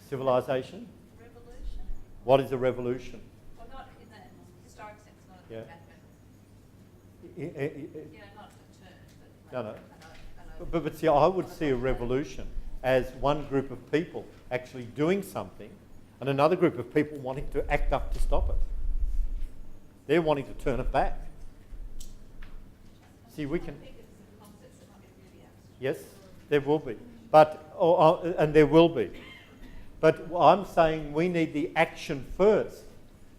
Civilization? Revolution? What is a revolution? Well, not in the historic sense, not in Yeah. the mathematical. Not a term, but No, no. I know. But see, I would see a revolution as one group of people actually doing something and another group of people wanting to act up to stop it. They're wanting to turn it back. See, we can... I think it's the concepts that might be really abstract. Yes, there will be. And there will be. But I'm saying we need the action first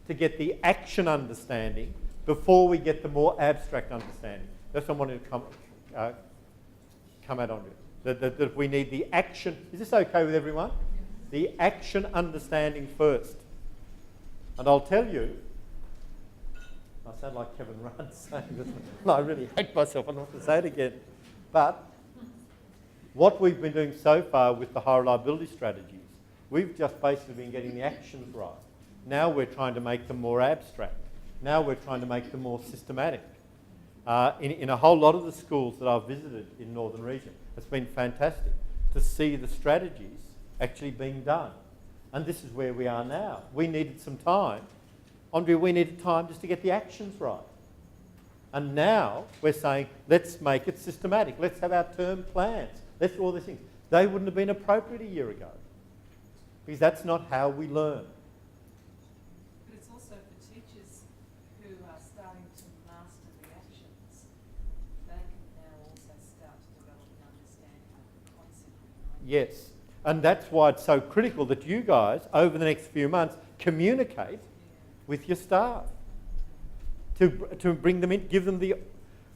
to get the action understanding before we get the more abstract understanding. That's what I wanted to come out on it. That we need the action. Is this okay with everyone? The action understanding first. And I'll tell you, I sound like Kevin Rudd saying this. No, I really hate myself. I don't want to say it again. But what we've been doing so far with the high reliability strategies, we've just basically been getting the actions right. Now we're trying to make them more abstract. Now we're trying to make them more systematic. In a whole lot of the schools that I've visited in Northern Region, it's been fantastic to see the strategies actually being done. And this is where we are now. We needed some time. Andre, we needed time just to get the actions right. And now we're saying, let's make it systematic. Let's have our term plans. Let's do all these things. They wouldn't have been appropriate a year ago because that's not how we learn. But it's also for teachers who are starting to master the actions. They can now also start to develop an understanding of the concept behind it. Yes. And that's why it's so critical that you guys, over the next few months, communicate with your staff to bring them in,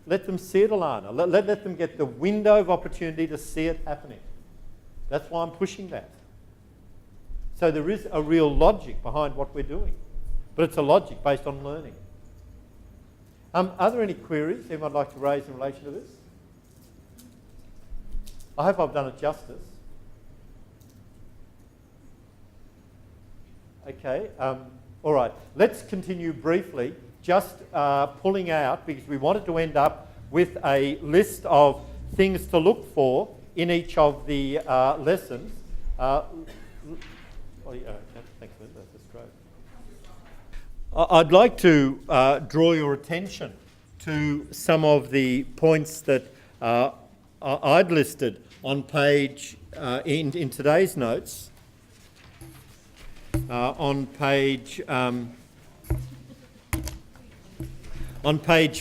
let them see it, Alana. Let them get the window of opportunity to see it happening. That's why I'm pushing that. So there is a real logic behind what we're doing, but it's a logic based on learning. Are there any queries anyone would like to raise in relation to this? I hope I've done it justice. Okay, all right. Let's continue briefly, just pulling out, because we wanted to end up with a list of things to look for in each of the lessons. Thanks, that's a stroke. I'd like to draw your attention to some of the points that I'd listed on page, in today's notes. On page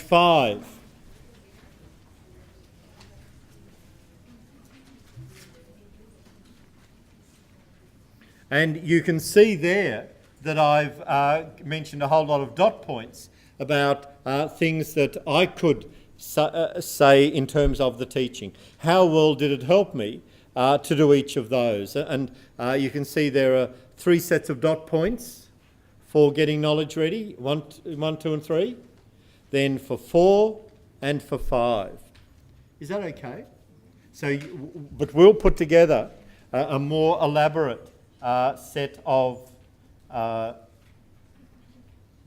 5. And you can see there that I've mentioned a whole lot of dot points about things that I could say in terms of the teaching. How well did it help me to do each of those? And you can see there are 3 sets of dot points for getting knowledge ready, 1, 2 and 3. Then for 4 and for 5. Is that okay? So, but we'll put together a more elaborate set of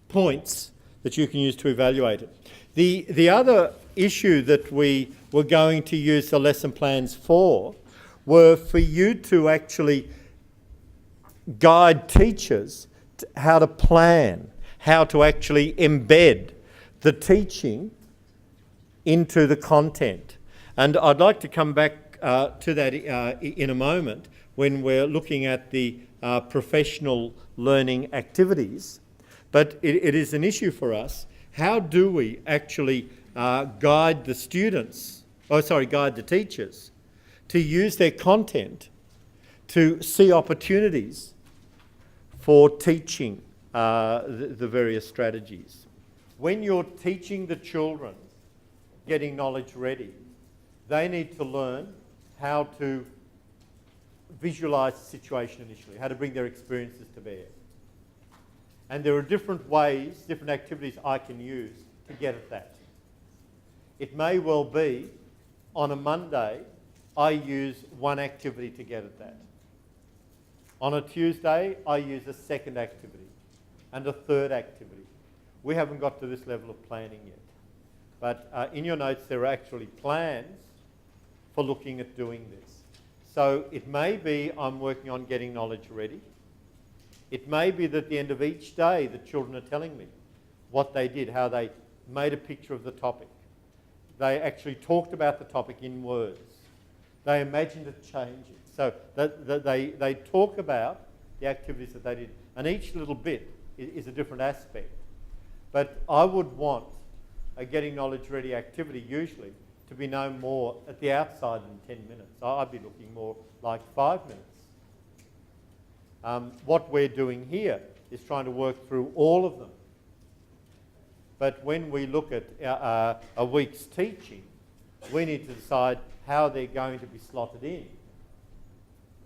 points that you can use to evaluate it. The other issue that we were going to use the lesson plans for were for you to actually guide teachers to how to plan, how to actually embed the teaching into the content. And I'd like to come back to that in a moment when we're looking at the professional learning activities. But it is an issue for us. How do we actually guide the teachers to use their content to see opportunities for teaching the various strategies? When you're teaching the children getting knowledge ready, they need to learn how to visualise the situation initially, how to bring their experiences to bear. And there are different ways, different activities I can use to get at that. It may well be on a Monday I use one activity to get at that. On a Tuesday I use a second activity and a third activity. We haven't got to this level of planning yet. But in your notes there are actually plans for looking at doing this. So it may be I'm working on getting knowledge ready. It may be that at the end of each day the children are telling me what they did, how they made a picture of the topic. They actually talked about the topic in words. They imagined it changing. So they talk about the activities that they did. And each little bit is a different aspect. But I would want a getting knowledge ready activity usually to be no more at the outside than 10 minutes. I'd be looking more like 5 minutes. What we're doing here is trying to work through all of them. But when we look at a week's teaching, we need to decide how they're going to be slotted in.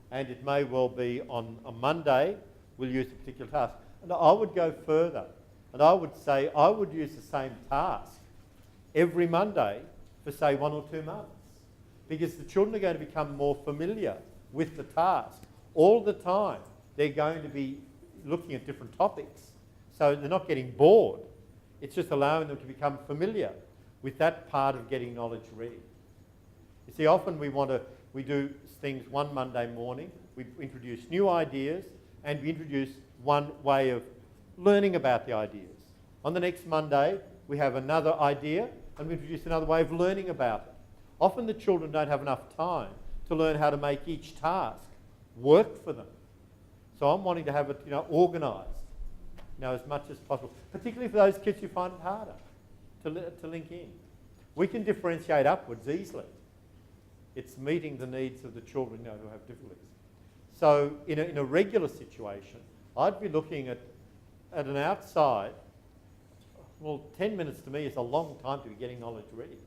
And it may well be on a Monday, we'll use a particular task. And I would go further. And I would say I would use the same task every Monday for, say, 1 or 2 months. Because the children are going to become more familiar with the task. All the time, they're going to be looking at different topics. So they're not getting bored. It's just allowing them to become familiar with that part of getting knowledge ready. You see, often we do things one Monday morning, we introduce new ideas, and we introduce one way of learning about the ideas. On the next Monday, we have another idea, and we introduce another way of learning about it. Often the children don't have enough time to learn how to make each task work for them. So I'm wanting to have it, organised, as much as possible, particularly for those kids who find it harder to link in. We can differentiate upwards easily. It's meeting the needs of the children who have difficulties. So in a regular situation, I'd be looking at an outside. Well, 10 minutes to me is a long time to be getting knowledge ready.